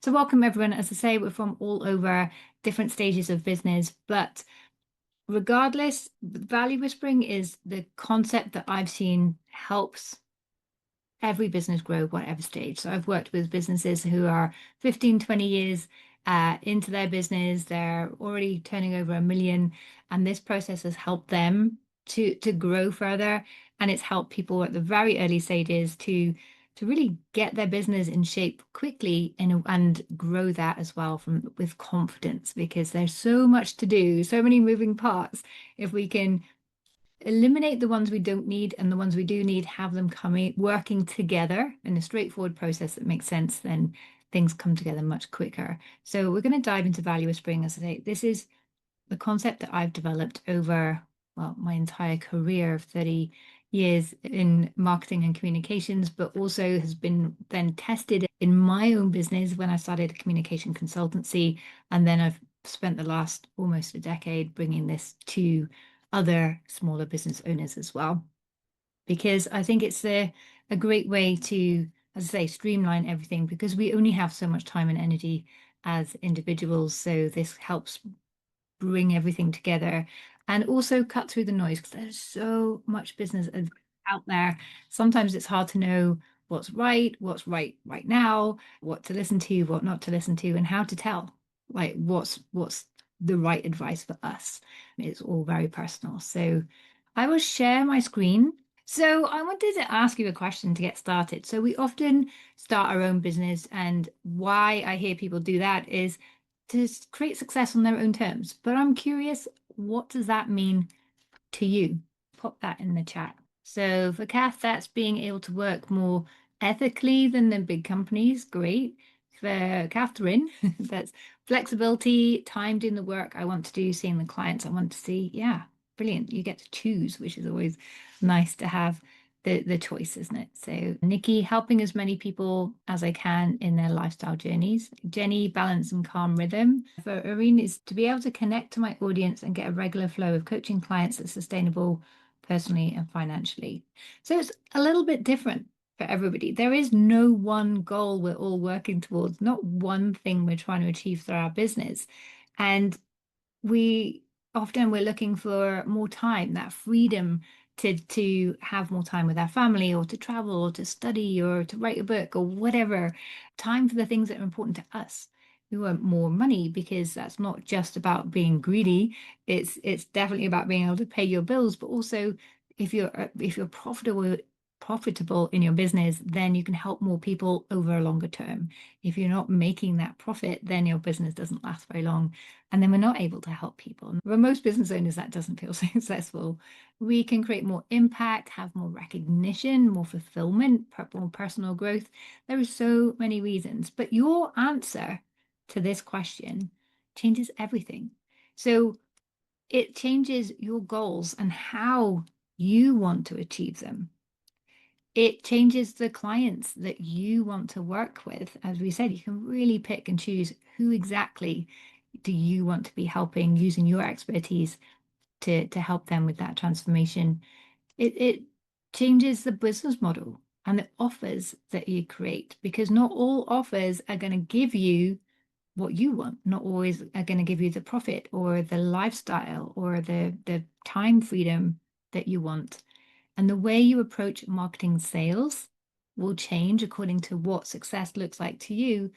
So welcome everyone. As I say, we're from all over different stages of business, but regardless, value whispering is the concept that I've seen helps every business grow, whatever stage. So I've worked with businesses who are 15, 20 years into their business. They're already turning over 1 million, and this process has helped them to grow further. And it's helped people at the very early stages to really get their business in shape quickly and grow that as well from with confidence, because there's so much to do, so many moving parts. If we can eliminate the ones we don't need and the ones we do need, have them coming working together in a straightforward process that makes sense, then things come together much quicker. So we're going to dive into value whispering. As I say, this is the concept that I've developed over, well, my entire career of 30 years in marketing and communications, but also has been then tested in my own business when I started a communication consultancy. And then I've spent the last almost a decade bringing this to other smaller business owners as well, because I think it's a great way to, as I say, streamline everything, because we only have so much time and energy as individuals. So this helps bring everything together and also cut through the noise, because there's so much business out there. Sometimes it's hard to know what's right now, what to listen to, what not to listen to, and how to tell like what's the right advice for us. It's all very personal. So I will share my screen. So I wanted to ask you a question to get started. So we often start our own business, and why I hear people do that is to create success on their own terms. But I'm curious, what does that mean to you? Pop that in the chat. So for Kath, that's being able to work more ethically than the big companies. Great. For Catherine, that's flexibility, time doing the work I want to do, seeing the clients I want to see. Yeah, brilliant. You get to choose, which is always nice to have the choice, isn't it? So Nikki, helping as many people as I can in their lifestyle journeys. Jenny, balance and calm rhythm. For Irene, is to be able to connect to my audience and get a regular flow of coaching clients that's sustainable personally and financially. So it's a little bit different for everybody. There is no one goal we're all working towards, not one thing we're trying to achieve through our business. And we're looking for more time, that freedom to have more time with our family, or to travel, or to study, or to write a book, or whatever. Time for the things that are important to us. We want more money, because that's not just about being greedy. It's definitely about being able to pay your bills, but also if you're profitable in your business, then you can help more people over a longer term. If you're not making that profit, then your business doesn't last very long, and then we're not able to help people. For most business owners, that doesn't feel successful. We can create more impact, have more recognition, more fulfillment, more personal growth. There are so many reasons, but your answer to this question changes everything. So it changes your goals and how you want to achieve them. It changes the clients that you want to work with. As we said, you can really pick and choose who exactly do you want to be helping, using your expertise to help them with that transformation. It changes the business model and the offers that you create, because not all offers are going to give you what you want, not always are going to give you the profit or the lifestyle or the time freedom that you want. And the way you approach marketing sales will change according to what success looks like to you.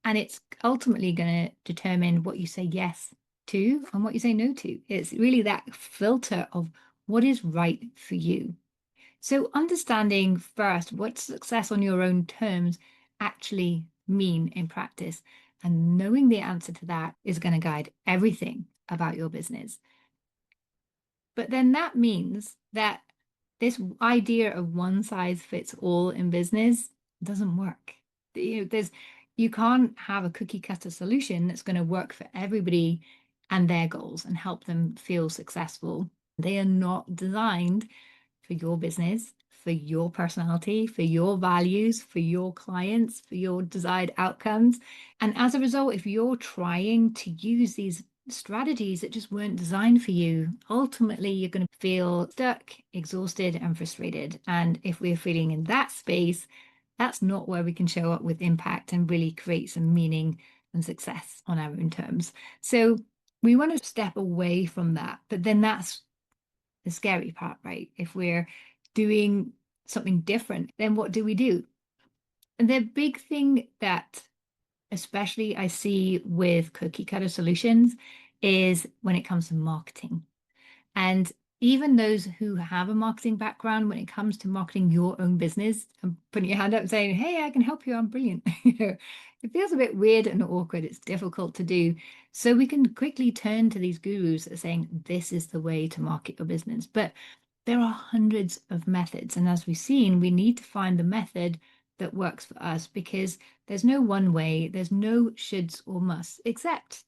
And it's ultimately going to determine what you say yes to and what you say no to. It's really that filter of what is right for you. So understanding first what success on your own terms actually mean in practice, and knowing the answer to that is going to guide everything about your business. But then that means that this idea of one size fits all in business doesn't work. You can't have a cookie cutter solution that's going to work for everybody and their goals and help them feel successful. They are not designed for your business, for your personality, for your values, for your clients, for your desired outcomes. And as a result, if you're trying to use these strategies that just weren't designed for you, ultimately you're going to feel stuck, exhausted, and frustrated. And if we're feeling in that space, that's not where we can show up with impact and really create some meaning and success on our own terms. So we want to step away from that. But then that's the scary part, right? If we're doing something different, then what do we do? And the big thing that especially I see with cookie cutter solutions is when it comes to marketing. And even those who have a marketing background, when it comes to marketing your own business and putting your hand up saying, hey, I can help you, I'm brilliant. It feels a bit weird and awkward. It's difficult to do. So we can quickly turn to these gurus that are saying, this is the way to market your business. But there are hundreds of methods. And as we've seen, we need to find the method that works for us because there's no one way, there's no shoulds or musts, except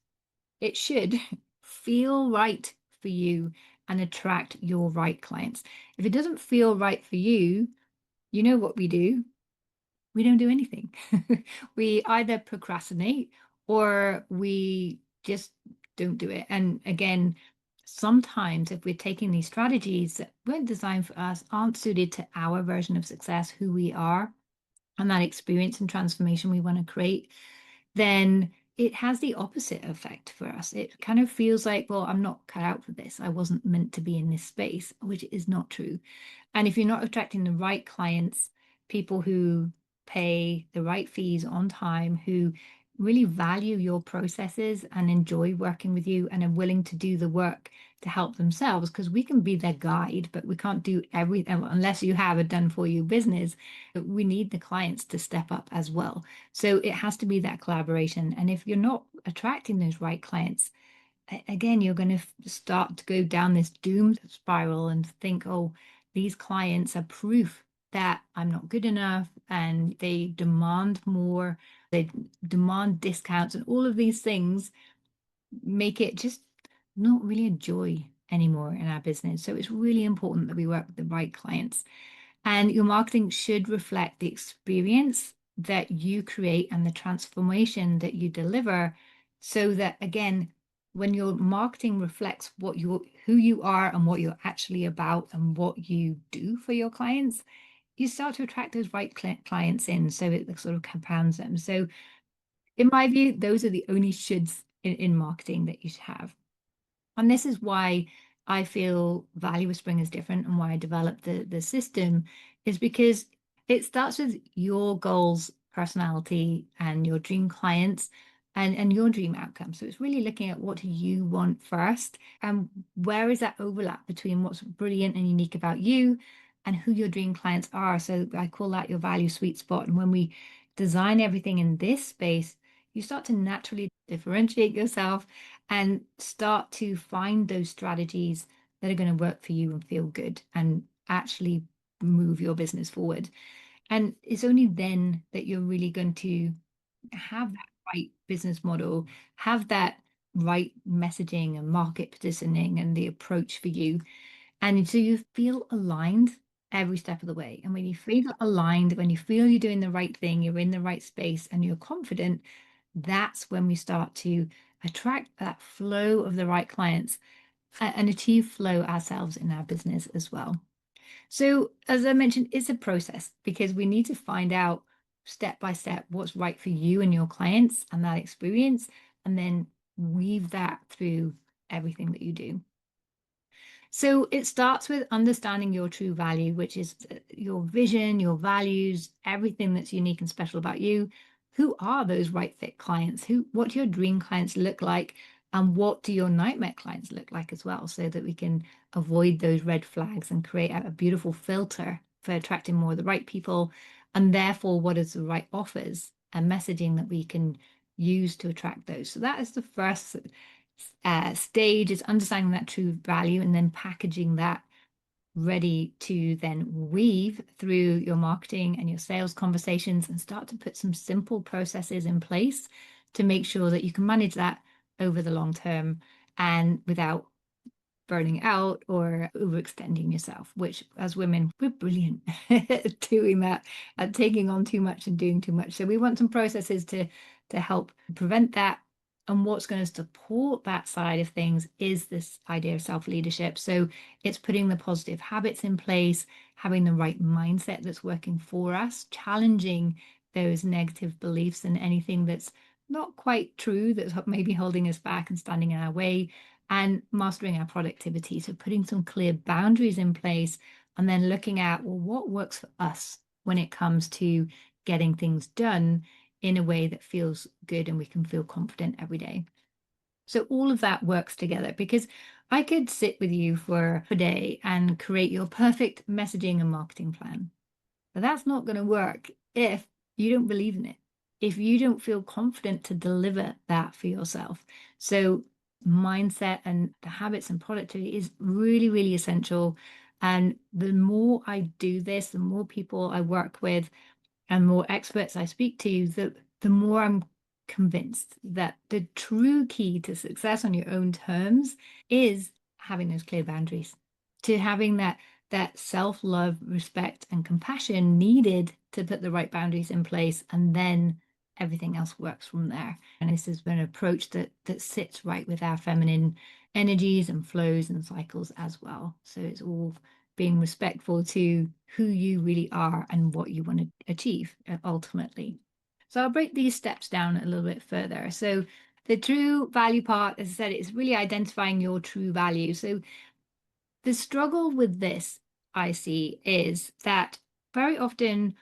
it should feel right for you and attract your right clients. If it doesn't feel right for you, you know what we do? We don't do anything. We either procrastinate or we just don't do it. And again, sometimes if we're taking these strategies that weren't designed for us, aren't suited to our version of success, who we are, and that experience and transformation we want to create, then it has the opposite effect for us. It kind of feels like, well, I'm not cut out for this. I wasn't meant to be in this space, which is not true. And if you're not attracting the right clients, people who pay the right fees on time, who really value your processes and enjoy working with you and are willing to do the work to help themselves, because we can be their guide, but we can't do everything unless you have a done for you business. We need the clients to step up as well. So it has to be that collaboration. And if you're not attracting those right clients, again, you're going to start to go down this doom spiral and think, oh, these clients are proof that I'm not good enough, and they demand more, they demand discounts, and all of these things make it just not really a joy anymore in our business. So it's really important that we work with the right clients. And your marketing should reflect the experience that you create and the transformation that you deliver, so that again, when your marketing reflects who you are and what you're actually about and what you do for your clients, you start to attract those right clients in. So it sort of compounds them. So in my view, those are the only shoulds in marketing that you should have. And this is why I feel Value Whispering is different and why I developed the system, is because it starts with your goals, personality, and your dream clients and your dream outcome. So it's really looking at what do you want first and where is that overlap between what's brilliant and unique about you and who your dream clients are. So I call that your value sweet spot. And when we design everything in this space, you start to naturally differentiate yourself and start to find those strategies that are going to work for you and feel good and actually move your business forward. And it's only then that you're really going to have that right business model, have that right messaging and market positioning and the approach for you. And so you feel aligned every step of the way. And when you feel aligned, when you feel you're doing the right thing, you're in the right space and you're confident, that's when we start to attract that flow of the right clients and achieve flow ourselves in our business as well. So, as I mentioned, it's a process because we need to find out step by step what's right for you and your clients and that experience, and then weave that through everything that you do. So it starts with understanding your true value, which is your vision, your values, everything that's unique and special about you. Who are those right fit clients? What do your dream clients look like? And what do your nightmare clients look like as well? So that we can avoid those red flags and create a beautiful filter for attracting more of the right people. And therefore, what is the right offers and messaging that we can use to attract those? So that is the first stage, is understanding that true value and then packaging that ready to then weave through your marketing and your sales conversations and start to put some simple processes in place to make sure that you can manage that over the long term and without burning out or overextending yourself, which as women, we're brilliant at doing that, at taking on too much and doing too much. So we want some processes to help prevent that. And what's going to support that side of things is this idea of self-leadership. So it's putting the positive habits in place, having the right mindset that's working for us, challenging those negative beliefs and anything that's not quite true, that's maybe holding us back and standing in our way, and mastering our productivity. So putting some clear boundaries in place and then looking at, well, what works for us when it comes to getting things done in a way that feels good and we can feel confident every day. So all of that works together, because I could sit with you for a day and create your perfect messaging and marketing plan. But that's not going to work if you don't believe in it, if you don't feel confident to deliver that for yourself. So mindset and the habits and productivity is really, really essential. And the more I do this, the more people I work with and more experts I speak to, the more I'm convinced that the true key to success on your own terms is having those clear boundaries, to having that self-love, respect, and compassion needed to put the right boundaries in place, and then everything else works from there. And this has been an approach that sits right with our feminine energies and flows and cycles as well. So it's all being respectful to who you really are and what you want to achieve ultimately. So I'll break these steps down a little bit further. So the true value part, as I said, is really identifying your true value. So the struggle with this, I see, is that very often,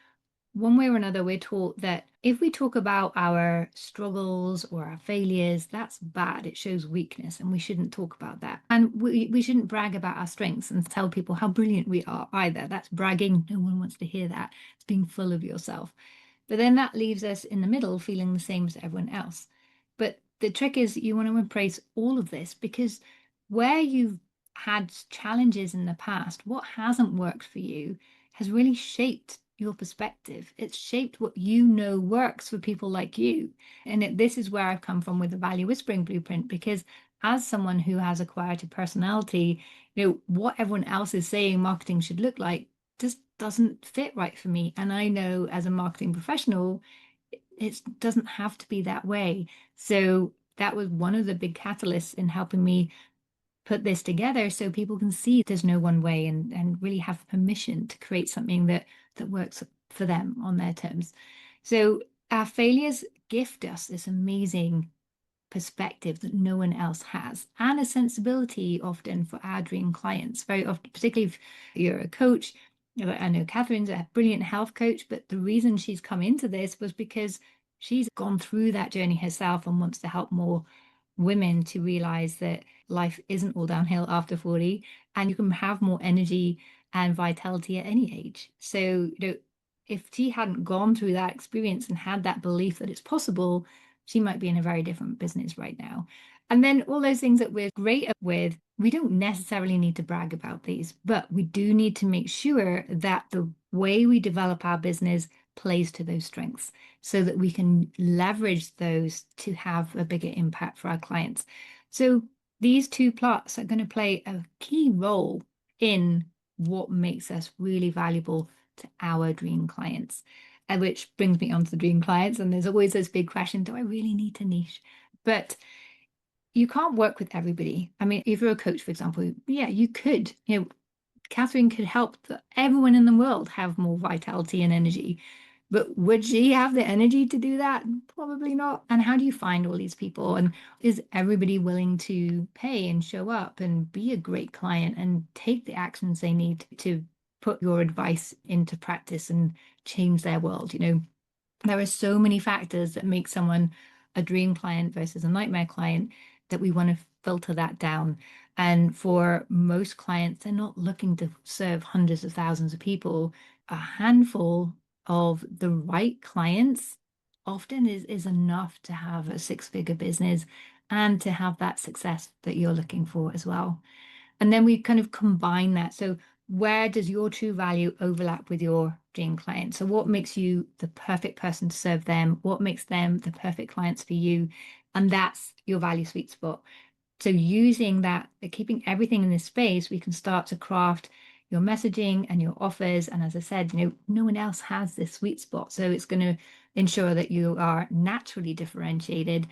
one way or another, we're taught that if we talk about our struggles or our failures, that's bad. It shows weakness, and we shouldn't talk about that. And we shouldn't brag about our strengths and tell people how brilliant we are either. That's bragging. No one wants to hear that. It's being full of yourself. But then that leaves us in the middle feeling the same as everyone else. But the trick is you want to embrace all of this, because where you've had challenges in the past, what hasn't worked for you has really shaped your perspective. It's shaped what you know works for people like you. And this is where I've come from with the value whispering blueprint, because as someone who has a quieter personality, what everyone else is saying marketing should look like just doesn't fit right for me. And I know as a marketing professional, it doesn't have to be that way. So that was one of the big catalysts in helping me put this together, so people can see there's no one way, and really have permission to create something that works for them on their terms. So our failures gift us this amazing perspective that no one else has, and a sensibility often for our dream clients. Very often, particularly if you're a coach, I know Catherine's a brilliant health coach, but the reason she's come into this was because she's gone through that journey herself and wants to help more women to realize that life isn't all downhill after 40, and you can have more energy and vitality at any age. So, if she hadn't gone through that experience and had that belief that it's possible, she might be in a very different business right now. And then all those things that we're great with, we don't necessarily need to brag about these, but we do need to make sure that the way we develop our business plays to those strengths, so that we can leverage those to have a bigger impact for our clients. So these two plots are going to play a key role in what makes us really valuable to our dream clients. Which brings me on to the dream clients. And there's always this big question, do I really need to niche? But you can't work with everybody. I mean, if you're a coach, for example, yeah, you could. Catherine could help everyone in the world have more vitality and energy. But would she have the energy to do that? Probably not. And how do you find all these people? And is everybody willing to pay and show up and be a great client and take the actions they need to put your advice into practice and change their world? There are so many factors that make someone a dream client versus a nightmare client that we want to filter that down. And for most clients, they're not looking to serve hundreds of thousands of people. A handful of the right clients often is enough to have a six-figure business and to have that success that you're looking for as well. And then we kind of combine that. So where does your true value overlap with your dream client? So what makes you the perfect person to serve them? What makes them the perfect clients for you? And that's your value sweet spot. So using that, keeping everything in this space, we can start to craft your messaging and your offers. And as I said, no one else has this sweet spot. So it's going to ensure that you are naturally differentiated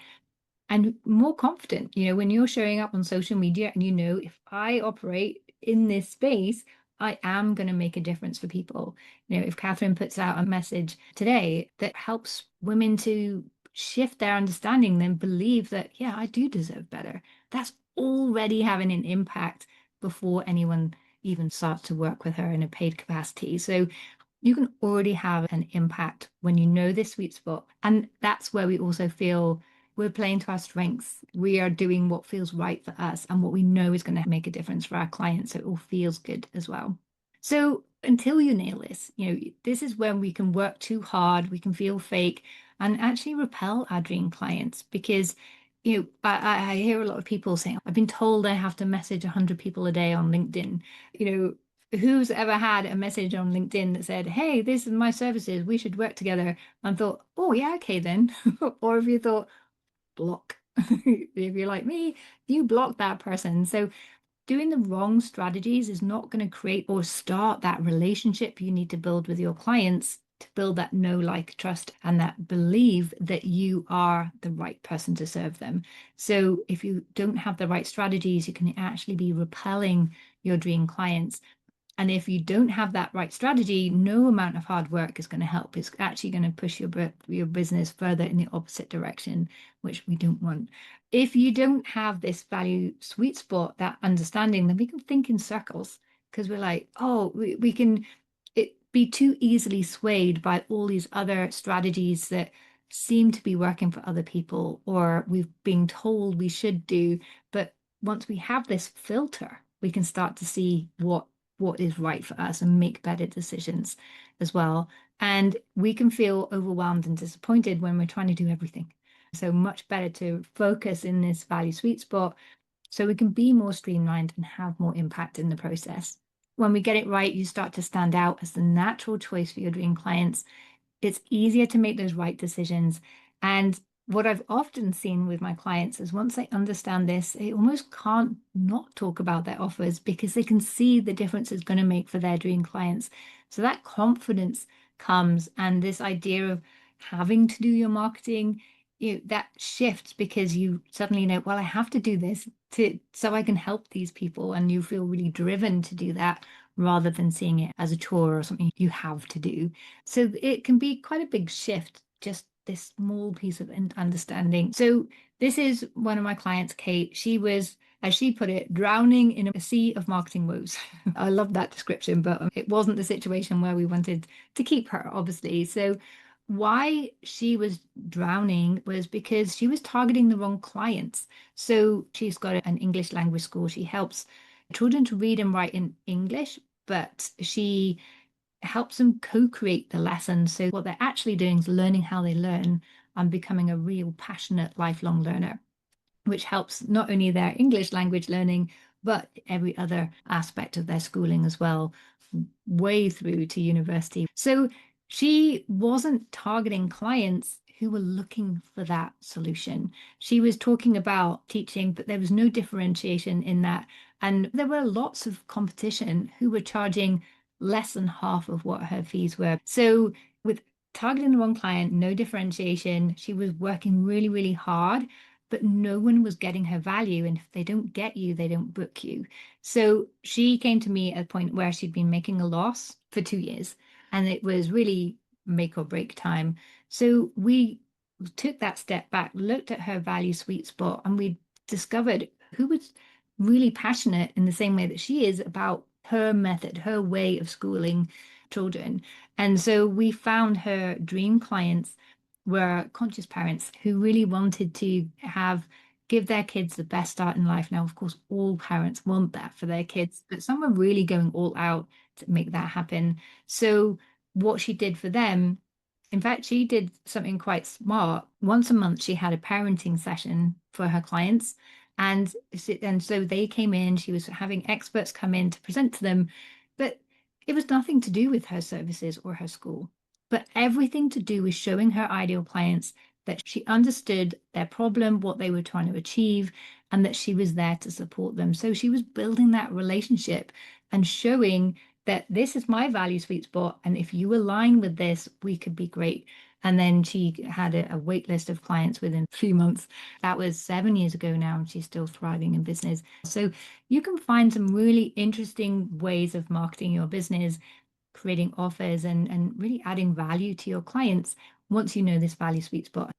and more confident. When you're showing up on social media and if I operate in this space, I am going to make a difference for people. If Catherine puts out a message today that helps women to shift their understanding, then believe that, yeah, I do deserve better. That's already having an impact before anyone even starts to work with her in a paid capacity. So you can already have an impact when you know this sweet spot. And that's where we also feel we're playing to our strengths. We are doing what feels right for us and what we know is going to make a difference for our clients. So it all feels good as well. So until you nail this, this is when we can work too hard, we can feel fake and actually repel our dream clients because I hear a lot of people saying, I've been told I have to message 100 people a day on LinkedIn. Who's ever had a message on LinkedIn that said, hey, this is my services, we should work together, and thought, oh, yeah, okay, then. Or if you thought, block. If you're like me, you block that person. So doing the wrong strategies is not going to create or start that relationship you need to build with your clients to build that know, like, trust, and that believe that you are the right person to serve them. So if you don't have the right strategies, you can actually be repelling your dream clients. And if you don't have that right strategy, no amount of hard work is going to help. It's actually going to push your business further in the opposite direction, which we don't want. If you don't have this value sweet spot, that understanding, then we can think in circles because we're like, oh, we can be too easily swayed by all these other strategies that seem to be working for other people or we've been told we should do. But once we have this filter, we can start to see what is right for us and make better decisions as well. And we can feel overwhelmed and disappointed when we're trying to do everything. So much better to focus in this value sweet spot so we can be more streamlined and have more impact in the process. When we get it right, you start to stand out as the natural choice for your dream clients. It's easier to make those right decisions. And what I've often seen with my clients is once they understand this, they almost can't not talk about their offers because they can see the difference it's going to make for their dream clients. So that confidence comes, and this idea of having to do your marketing, that shifts because you suddenly know, well, I have to do this so I can help these people, and you feel really driven to do that rather than seeing it as a chore or something you have to do. So it can be quite a big shift, just this small piece of understanding. So this is one of my clients, Kate. She was, as she put it, drowning in a sea of marketing woes. I love that description, but it wasn't the situation where we wanted to keep her, obviously. So why she was drowning was because she was targeting the wrong clients. So she's got an English language school. She helps children to read and write in English, but she helps them co-create the lessons. So what they're actually doing is learning how they learn and becoming a real passionate lifelong learner, which helps not only their English language learning, but every other aspect of their schooling as well, way through to university. So she wasn't targeting clients who were looking for that solution. She was talking about teaching, but there was no differentiation in that. And there were lots of competition who were charging less than half of what her fees were. So with targeting the wrong client, no differentiation, she was working really, really hard, but no one was getting her value. And if they don't get you, they don't book you. So she came to me at a point where she'd been making a loss for 2 years, and it was really make or break time. So we took that step back, looked at her value sweet spot, and we discovered who was really passionate in the same way that she is about her method, her way of schooling children. And so we found her dream clients were conscious parents who really wanted to give their kids the best start in life. Now, of course, all parents want that for their kids, but some are really going all out to make that happen. So what she did for them, in fact, she did something quite smart. Once a month, she had a parenting session for her clients. And so they came in, she was having experts come in to present to them, but it was nothing to do with her services or her school, but everything to do with showing her ideal clients that she understood their problem, what they were trying to achieve, and that she was there to support them. So she was building that relationship and showing that this is my value sweet spot. And if you align with this, we could be great. And then she had a wait list of clients within 3 months. That was 7 years ago now, and she's still thriving in business. So you can find some really interesting ways of marketing your business, creating offers, and really adding value to your clients once you know this value sweet spot.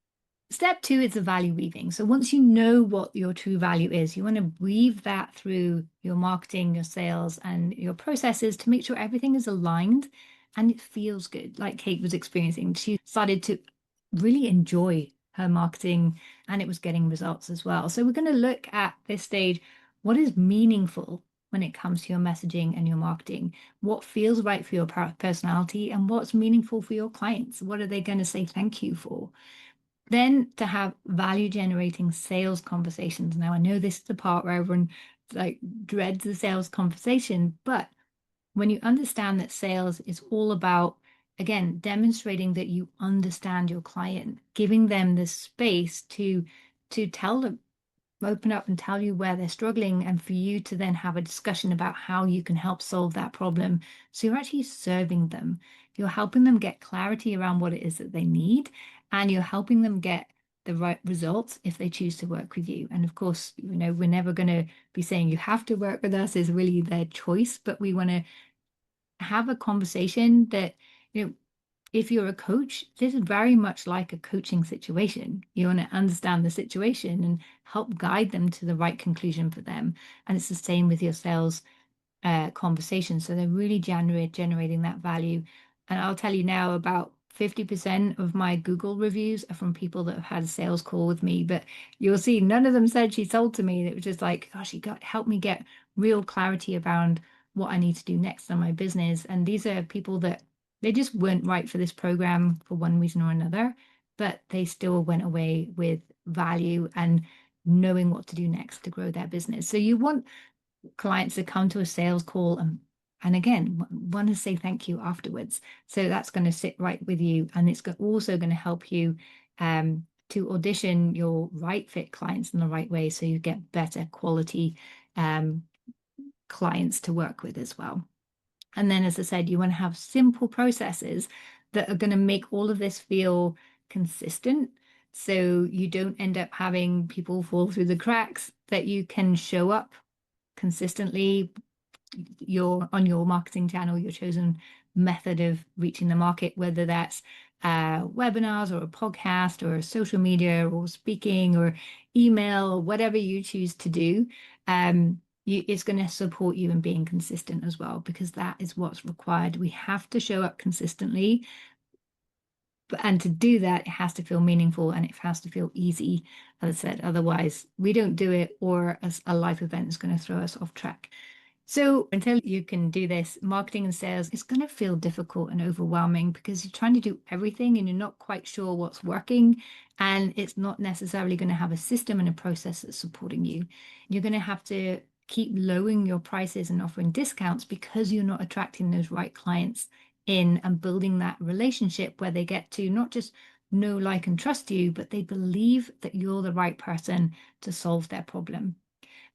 Step two is the value weaving. So once you know what your true value is, you want to weave that through your marketing, your sales, and your processes to make sure everything is aligned and it feels good, like Kate was experiencing. She started to really enjoy her marketing and it was getting results as well. So we're going to look at this stage, what is meaningful when it comes to your messaging and your marketing, what feels right for your personality, and what's meaningful for your clients. What are they going to say thank you for? Then to have value generating sales conversations. Now, I know this is the part where everyone like dreads the sales conversation, but when you understand that sales is all about, again, demonstrating that you understand your client, giving them the space to tell them, open up and tell you where they're struggling, and for you to then have a discussion about how you can help solve that problem. So you're actually serving them. You're helping them get clarity around what it is that they need, and you're helping them get the right results if they choose to work with you. And of course, we're never going to be saying you have to work with us, is really their choice, but we want to have a conversation that, you know, if you're a coach, this is very much like a coaching situation. You want to understand the situation and help guide them to the right conclusion for them. And it's the same with your sales conversation. So they're really generating that value. And I'll tell you now, about 50% of my Google reviews are from people that have had a sales call with me. But you'll see none of them said she sold to me. It was just like, oh, she helped me get real clarity around what I need to do next on my business. And these are people that they just weren't right for this program for one reason or another, but they still went away with value and knowing what to do next to grow their business. So you want clients to come to a sales call and again want to say thank you afterwards. So that's going to sit right with you, and it's also going to help you to audition your right fit clients in the right way, so you get better quality clients to work with as well. And then, as I said, you want to have simple processes that are going to make all of this feel consistent. So you don't end up having people fall through the cracks, that you can show up consistently on your marketing channel, your chosen method of reaching the market, whether that's webinars or a podcast or social media or speaking or email, whatever you choose to do. It's going to support you in being consistent as well, because that is what's required. We have to show up consistently. And to do that, it has to feel meaningful and it has to feel easy, as I said. Otherwise, we don't do it, or a life event is going to throw us off track. So until you can do this, marketing and sales is going to feel difficult and overwhelming because you're trying to do everything and you're not quite sure what's working. And it's not necessarily going to have a system and a process that's supporting you. You're going to have to keep lowering your prices and offering discounts because you're not attracting those right clients in and building that relationship where they get to not just know, like, and trust you, but they believe that you're the right person to solve their problem.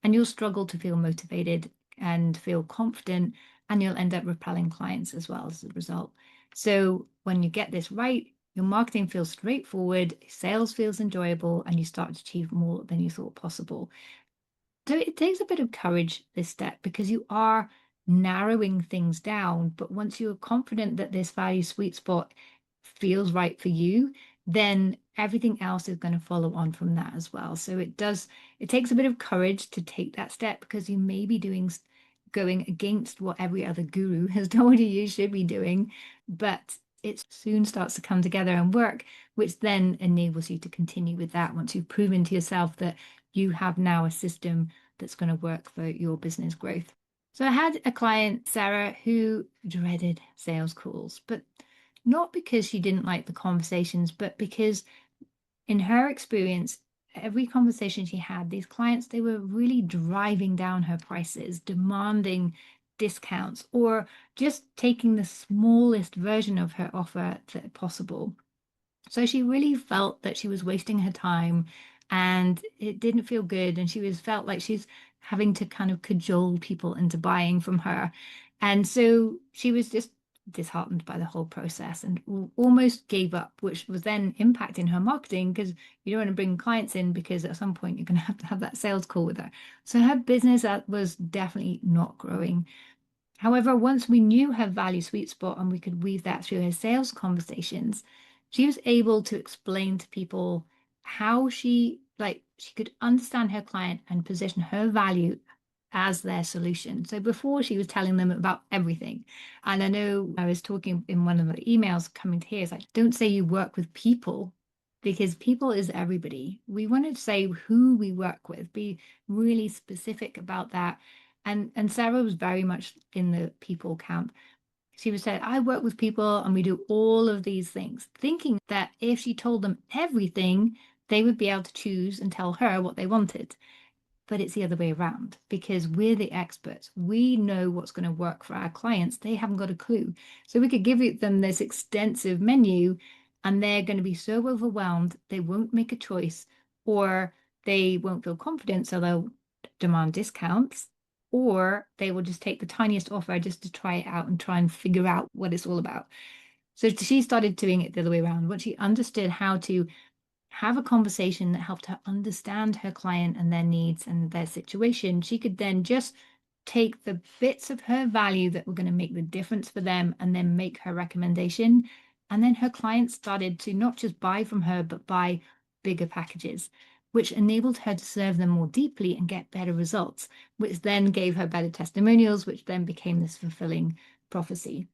And you'll struggle to feel motivated and feel confident, and you'll end up repelling clients as well as a result. So when you get this right, your marketing feels straightforward, sales feels enjoyable, and you start to achieve more than you thought possible. So it takes a bit of courage, this step, because you are narrowing things down. But once you're confident that this value sweet spot feels right for you, then everything else is going to follow on from that as well. So it takes a bit of courage to take that step, because you may be going against what every other guru has told you should be doing, but it soon starts to come together and work, which then enables you to continue with that once you've proven to yourself that you have now a system that's going to work for your business growth. So I had a client, Sarah, who dreaded sales calls, but not because she didn't like the conversations, but because in her experience, every conversation she had, these clients, they were really driving down her prices, demanding discounts, or just taking the smallest version of her offer possible. So she really felt that she was wasting her time and it didn't feel good. And felt like she's having to kind of cajole people into buying from her. And so she was just disheartened by the whole process and almost gave up, which was then impacting her marketing because you don't want to bring clients in because at some point you're going to have that sales call with her. So her business was definitely not growing. However, once we knew her value sweet spot and we could weave that through her sales conversations, she was able to explain to people how she could understand her client and position her value as their solution. So before she was telling them about everything. And I know I was talking in one of the emails coming to here, it's like, don't say you work with people because people is everybody. We want to say who we work with, be really specific about that. And Sarah was very much in the people camp. She was said, I work with people and we do all of these things, thinking that if she told them everything, they would be able to choose and tell her what they wanted. But it's the other way around because we're the experts. We know what's going to work for our clients. They haven't got a clue. So we could give them this extensive menu and they're going to be so overwhelmed, they won't make a choice or they won't feel confident. So they'll demand discounts or they will just take the tiniest offer just to try it out and try and figure out what it's all about. So she started doing it the other way around. Once she understood how to have a conversation that helped her understand her client and their needs and their situation, she could then just take the bits of her value that were going to make the difference for them and then make her recommendation. And then her clients started to not just buy from her, but buy bigger packages, which enabled her to serve them more deeply and get better results, which then gave her better testimonials, which then became this fulfilling prophecy.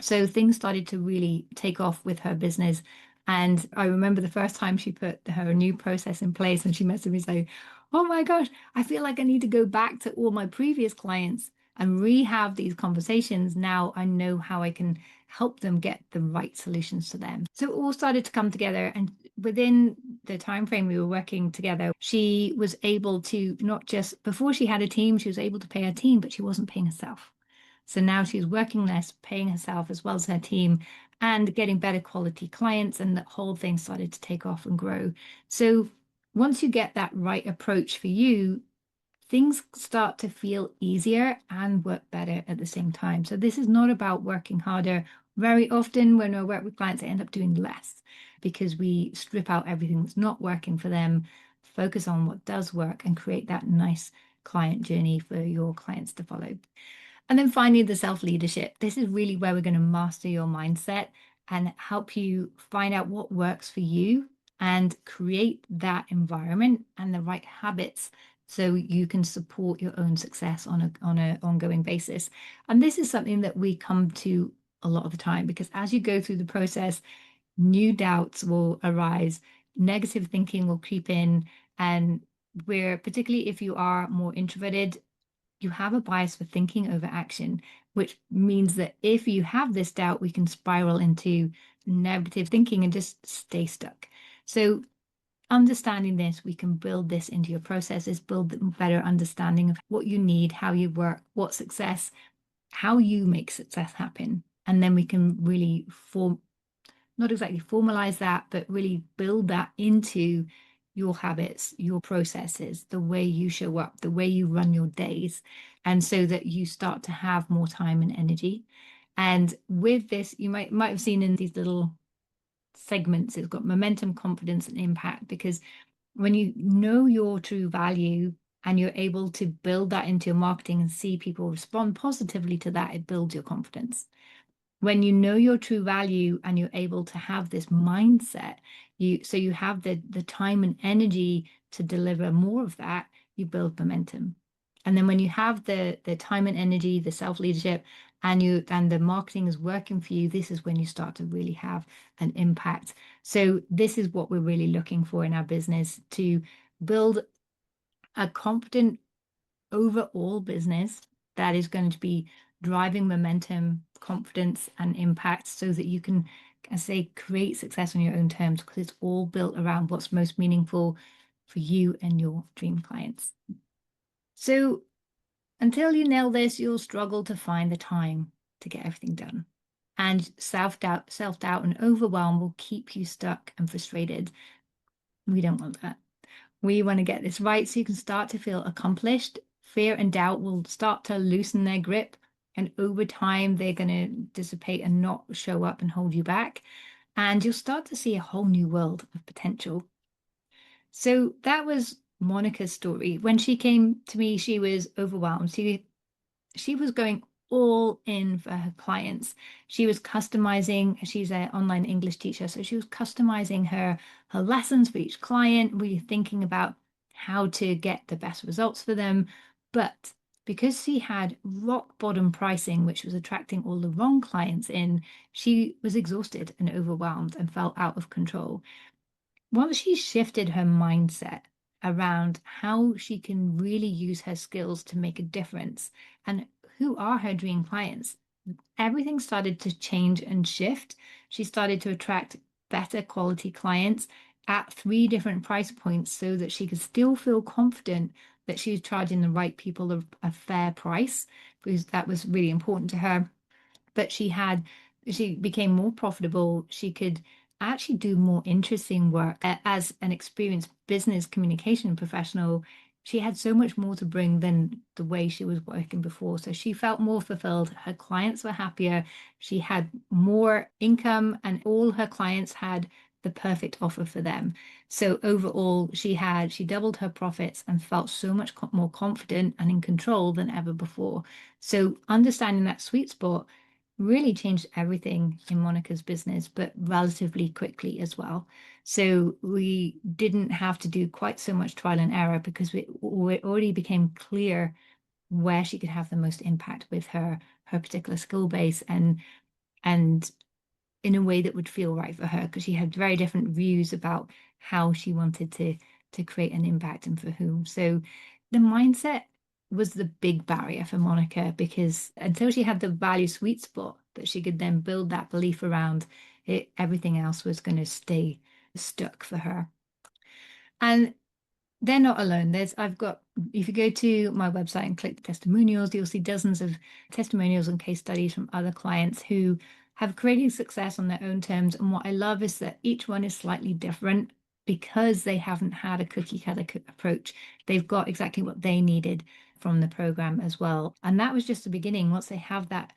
So things started to really take off with her business. And I remember the first time she put her new process in place and she messaged me saying, oh my gosh, I feel like I need to go back to all my previous clients and rehab these conversations. Now I know how I can help them get the right solutions to them. So it all started to come together. And within the time frame we were working together, she was able to not just, before she had a team, she was able to pay her team, but she wasn't paying herself. So now she's working less, paying herself as well as her team, and getting better quality clients. And the whole thing started to take off and grow. So once you get that right approach for you, things start to feel easier and work better at the same time. So this is not about working harder. Very often when I work with clients, I end up doing less because we strip out everything that's not working for them, focus on what does work, and create that nice client journey for your clients to follow. And then finally, the self-leadership. This is really where we're going to master your mindset and help you find out what works for you and create that environment and the right habits so you can support your own success on an ongoing basis. And this is something that we come to a lot of the time because as you go through the process, new doubts will arise, negative thinking will creep in, and where particularly if you are more introverted, you have a bias for thinking over action, which means that if you have this doubt, we can spiral into negative thinking and just stay stuck. So understanding this, we can build this into your processes, build a better understanding of what you need, how you work, what success, how you make success happen. And then we can really not exactly formalize that, but really build that into your habits, your processes, the way you show up, the way you run your days. And so that you start to have more time and energy. And with this, you might have seen in these little segments, it's got momentum, confidence, and impact. Because when you know your true value and you're able to build that into your marketing and see people respond positively to that, it builds your confidence. When you know your true value and you're able to have this mindset, you have the time and energy to deliver more of that, you build momentum. And then when you have the time and energy, the self-leadership, and the marketing is working for you, this is when you start to really have an impact. So this is what we're really looking for in our business, to build a confident overall business that is going to be driving momentum, confidence, and impact so that you can, as I say, create success on your own terms because it's all built around what's most meaningful for you and your dream clients. So until you nail this, you'll struggle to find the time to get everything done. And self-doubt and overwhelm will keep you stuck and frustrated. We don't want that. We want to get this right so you can start to feel accomplished. Fear and doubt will start to loosen their grip And over time, they're going to dissipate and not show up and hold you back. And you'll start to see a whole new world of potential. So that was Monica's story. When she came to me, she was overwhelmed. She was going all in for her clients. She was customizing, she's an online English teacher, so she was customizing her lessons for each client, really thinking about how to get the best results for them. But because she had rock bottom pricing, which was attracting all the wrong clients in, she was exhausted and overwhelmed and felt out of control. Once she shifted her mindset around how she can really use her skills to make a difference and who are her dream clients, everything started to change and shift. She started to attract better quality clients at three different price points so that she could still feel confident that she was charging the right people a fair price, because that was really important to her. But she became more profitable. She could actually do more interesting work. As an experienced business communication professional, she had so much more to bring than the way she was working before. So she felt more fulfilled. Her clients were happier. She had more income, and all her clients had the perfect offer for them. So overall, she doubled her profits and felt so much more confident and in control than ever before. So understanding that sweet spot really changed everything in Monica's business, but relatively quickly as well. So we didn't have to do quite so much trial and error because we already became clear where she could have the most impact with her particular skill base, and in a way that would feel right for her, because she had very different views about how she wanted to create an impact and for whom. So the mindset was the big barrier for Monica, because until she had the value sweet spot that she could then build that belief around it, everything else was going to stay stuck for her. And they're not alone. If you go to my website and click the testimonials, you'll see dozens of testimonials and case studies from other clients who have created success on their own terms. And what I love is that each one is slightly different because they haven't had a cookie cutter approach. They've got exactly what they needed from the program as well. And that was just the beginning. Once they have that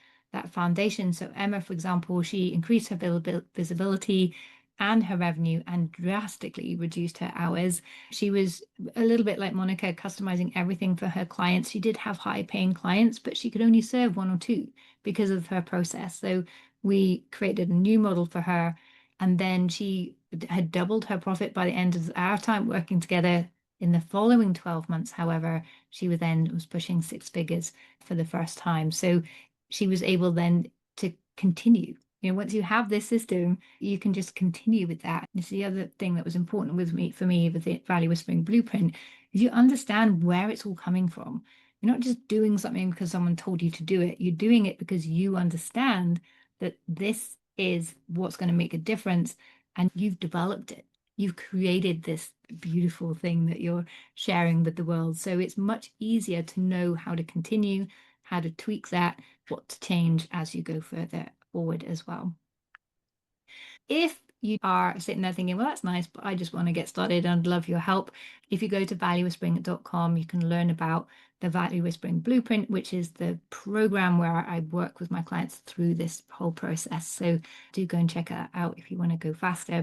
foundation. So Emma, for example, she increased her visibility and her revenue and drastically reduced her hours. She was a little bit like Monica, customizing everything for her clients. She did have high paying clients, but she could only serve one or two because of her process. So we created a new model for her. And then she had doubled her profit by the end of our time working together. In the following 12 months, however, she was pushing six figures for the first time. So she was able then to continue. Once you have this system, you can just continue with that. This is the other thing that was important for me with the Value Whispering Blueprint, is you understand where it's all coming from. You're not just doing something because someone told you to do it. You're doing it because you understand that this is what's going to make a difference, and you've developed it. You've created this beautiful thing that you're sharing with the world. So it's much easier to know how to continue, how to tweak that, what to change as you go further forward as well. If you are sitting there thinking, well, that's nice, but I just want to get started and love your help, if you go to valuewhispering.com, you can learn about the Value Whispering Blueprint, which is the program where I work with my clients through this whole process. So do go and check that out if you want to go faster.